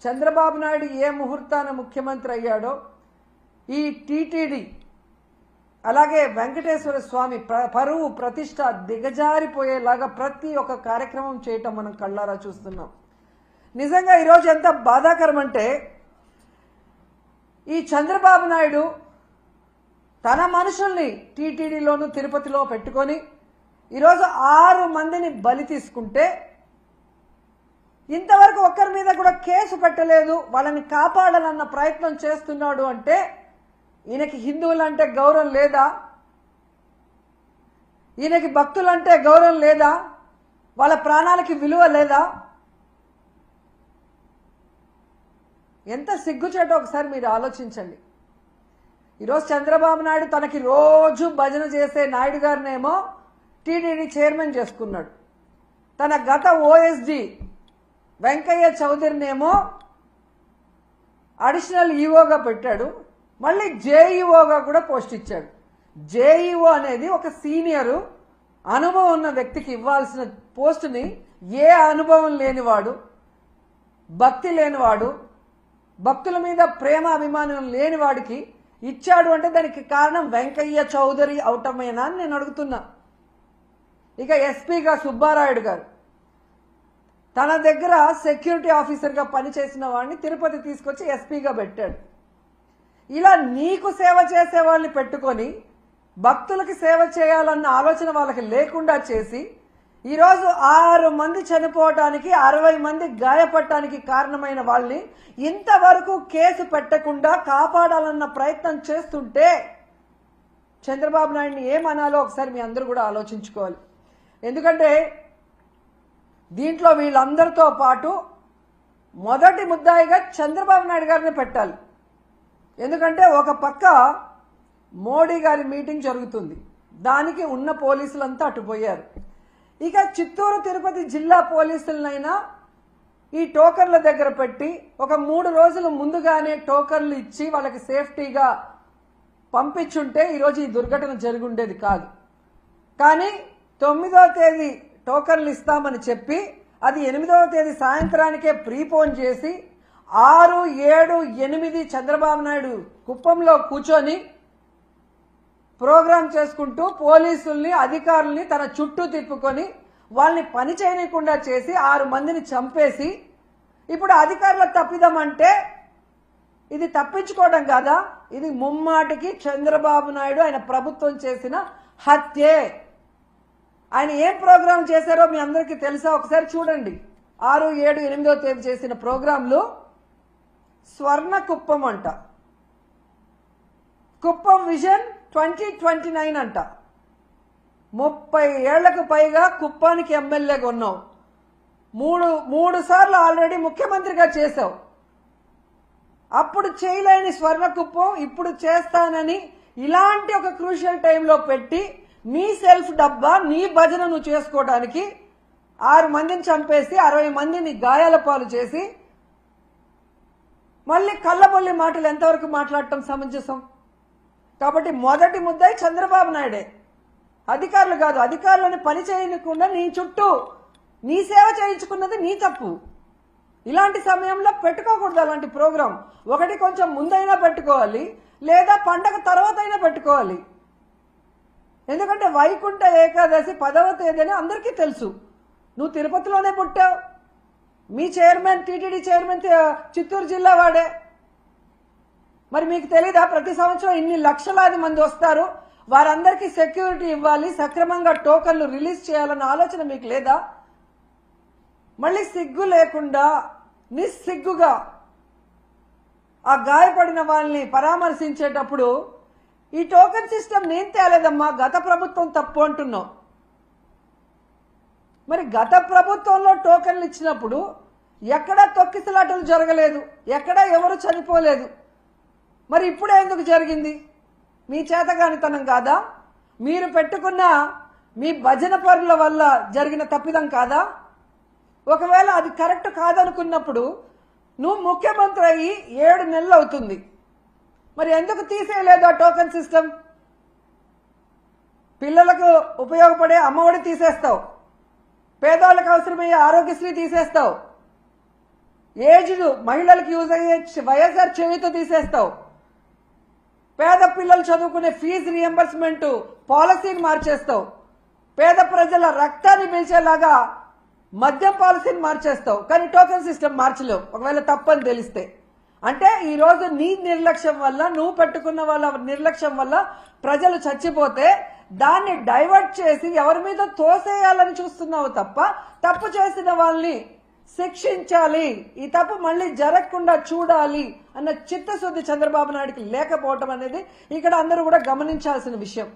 చంద్రబాబు నాయుడు ఏ ముహూర్తాన ముఖ్యమంత్రి అయ్యాడో ఈ టీటీడీ అలాగే వెంకటేశ్వర స్వామి పరువు ప్రతిష్ట దిగజారిపోయేలాగా ప్రతి ఒక్క కార్యక్రమం చేయటం మనం కళ్ళారా చూస్తున్నాం. నిజంగా ఈరోజు ఎంత బాధాకరం అంటే ఈ చంద్రబాబు నాయుడు తన మనుషుల్ని టీటీడీలోను తిరుపతిలో పెట్టుకొని ఈరోజు 6 మందిని బలి తీసుకుంటే ఇంతవరకు ఒక్కరి మీద కూడా కేసు పెట్టలేదు. వాళ్ళని కాపాడాలన్న ప్రయత్నం చేస్తున్నాడు అంటే ఈయనకి హిందువులంటే గౌరవం లేదా? ఈయనకి భక్తులంటే గౌరవం లేదా? వాళ్ళ ప్రాణాలకి విలువ లేదా? ఎంత సిగ్గుచేటో ఒకసారి మీరు ఆలోచించండి. ఈరోజు చంద్రబాబు నాయుడు తనకి రోజు భజన చేసే నాయుడు గారినేమో టీటీడీ చైర్మన్ చేసుకున్నాడు. తన గత ఓఎస్డి వెంకయ్య చౌదరినేమో అడిషనల్ ఈఓగా పెట్టాడు. మళ్ళీ జేఈఓగా కూడా పోస్ట్ ఇచ్చాడు. జేఈఓ అనేది ఒక సీనియరు అనుభవం ఉన్న వ్యక్తికి ఇవ్వాల్సిన పోస్టుని ఏ అనుభవం లేనివాడు, భక్తి లేనివాడు, భక్తుల మీద ప్రేమ అభిమానం లేనివాడికి ఇచ్చాడు అంటే దానికి కారణం వెంకయ్య చౌదరి అవటమేనా అని నేను అడుగుతున్నా. ఇక ఎస్పీగా సుబ్బారాయుడు గారు తన దగ్గర సెక్యూరిటీ ఆఫీసర్గా పనిచేసిన వాడిని తిరుపతి తీసుకొచ్చి ఎస్పీగా పెట్టాడు. ఇలా నీకు సేవ చేసే వాళ్ళని పెట్టుకొని భక్తులకి సేవ చేయాలన్న ఆలోచన వాళ్ళకి లేకుండా చేసి ఈరోజు 6 మంది చనిపోవటానికి 60 మంది గాయపడటానికి కారణమైన వాళ్ళని ఇంతవరకు కేసు పెట్టకుండా కాపాడాలన్న ప్రయత్నం చేస్తుంటే చంద్రబాబు నాయుడిని ఏమనాలో ఒకసారి మీ అందరూ కూడా ఆలోచించుకోవాలి. ఎందుకంటే దీంట్లో వీళ్ళందరితో పాటు మొదటి ముద్దాయిగా చంద్రబాబు నాయుడు గారిని పెట్టాలి. ఎందుకంటే ఒక పక్క మోడీ గారి మీటింగ్ జరుగుతుంది, దానికి ఉన్న పోలీసులంతా అటుపోయారు. ఇక చిత్తూరు తిరుపతి జిల్లా పోలీసులనైనా ఈ టోకన్ల దగ్గర పెట్టి ఒక 3 రోజులు ముందుగానే టోకన్లు ఇచ్చి వాళ్ళకి సేఫ్టీగా పంపించుంటే ఈరోజు ఈ దుర్ఘటన జరిగి ఉండేది కాదు. కానీ 9వ తేదీ టోకన్లు ఇస్తామని చెప్పి అది 8వ తేదీ సాయంత్రానికే ప్రీపోన్ చేసి 6, 7, 8 చంద్రబాబు నాయుడు కుప్పంలో కూర్చొని ప్రోగ్రాం చేసుకుంటూ పోలీసుల్ని అధికారుల్ని తన చుట్టూ తిప్పుకొని వాళ్ళని పని చేయకుండా చేసి 6 మందిని చంపేసి ఇప్పుడు అధికారుల తప్పిదమంటే ఇది తప్పించుకోవడం కాదా? ఇది ముమ్మాటికి చంద్రబాబు నాయుడు ఆయన ప్రభుత్వం చేసిన హత్యే. ఆయన ఏం ప్రోగ్రాం చేశారో మీ అందరికీ తెలుసా? ఒకసారి చూడండి. 6, 7, 8వ తేదీ చేసిన ప్రోగ్రాంలు స్వర్ణ కుప్పం అంట, కుప్పం విజన్ 2029 అంట. 30 ఏళ్లకు పైగా కుప్పానికి ఎమ్మెల్యేగా ఉన్నావు, మూడు సార్లు ఆల్రెడీ ముఖ్యమంత్రిగా చేశావు. అప్పుడు చేయలేని స్వర్ణ కుప్పం ఇప్పుడు చేస్తానని ఇలాంటి ఒక క్రూషియల్ టైంలో పెట్టి నీ సెల్ఫ్ డబ్బా నీ భజన నువ్వు చేసుకోవడానికి 6 మందిని చంపేసి 60 మందిని గాయాల పాలు చేసి మళ్ళీ కళ్ళబొల్లి మాటలు ఎంతవరకు మాట్లాడటం సమంజసం? కాబట్టి మొదటి ముద్దాయి చంద్రబాబు నాయుడే, అధికారులు కాదు. అధికారులను పని చేయకుండా నీ చుట్టూ నీ సేవ చేయించుకున్నది నీ తప్పు. ఇలాంటి సమయంలో పెట్టుకోకూడదు అలాంటి ప్రోగ్రాం. ఒకటి కొంచెం ముందైనా పెట్టుకోవాలి, లేదా పండగ తర్వాత అయినా పెట్టుకోవాలి. ఎందుకంటే వైకుంఠ ఏకాదశి 10వ తేదీ అని అందరికీ తెలుసు. నువ్వు తిరుపతిలోనే పుట్టావు, మీ చైర్మన్ టీటీడీ చైర్మన్ చిత్తూరు జిల్లా వాడే. మరి మీకు తెలీదా ప్రతి సంవత్సరం ఇన్ని లక్షలాది మంది వస్తారు, వారందరికీ సెక్యూరిటీ ఇవ్వాలి, సక్రమంగా టోకన్లు రిలీజ్ చేయాలన్న ఆలోచన మీకు లేదా? మళ్ళీ సిగ్గు లేకుండా నిస్సిగ్గుగా ఆ గాయపడిన వాళ్ళని పరామర్శించేటప్పుడు ఈ టోకన్ సిస్టమ్ నేను తేలేదమ్మా, గత ప్రభుత్వం తప్పు అంటున్నావు. మరి గత ప్రభుత్వంలో టోకన్లు ఇచ్చినప్పుడు ఎక్కడా తొక్కిసలాటలు జరగలేదు, ఎక్కడా ఎవరు చనిపోలేదు. మరి ఇప్పుడే ఎందుకు జరిగింది? మీ చేతగానితనం కాదా? మీరు పెట్టుకున్న మీ భజన పరుల వల్ల జరిగిన తప్పిదం కాదా? ఒకవేళ అది కరెక్ట్ కాదనుకున్నప్పుడు నువ్వు ముఖ్యమంత్రి అయ్యి 7 నెలలు అవుతుంది, మరి ఎందుకు తీసేయలేదు ఆ టోకన్ సిస్టమ్? పిల్లలకు ఉపయోగపడే అమ్మఒడి తీసేస్తావు, పేదవాళ్ళకు అవసరమయ్యే ఆరోగ్యశ్రీ తీసేస్తావు, ఏజ్డ్ మహిళలకు యూజ్ అయ్యే వైఎస్ఆర్ చేయూత తీసేస్తావు. పేద పిల్లలు చదువుకునే ఫీజు రియంబర్స్మెంట్ పాలసీని మార్చేస్తావు. పేద ప్రజల రక్తాన్ని పీల్చేలాగా మద్యం పాలసీని మార్చేస్తావు. కానీ టోకెన్ సిస్టమ్ మార్చలేవు ఒకవేళ తప్పని తెలిస్తే. అంటే ఈ రోజు నీ నిర్లక్ష్యం వల్ల, నువ్వు పెట్టుకున్న వాళ్ళ నిర్లక్ష్యం వల్ల ప్రజలు చచ్చిపోతే దాన్ని డైవర్ట్ చేసి ఎవరి మీద తోసేయాలని చూస్తున్నావు తప్ప తప్పు చేసిన వాళ్ళని శిక్షించాలి, ఈ తప్పు మళ్ళీ జరగకుండా చూడాలి అన్న చిత్తశుద్ధి చంద్రబాబు నాయుడుకి లేకపోవటం అనేది ఇక్కడ అందరూ కూడా గమనించాల్సిన విషయం.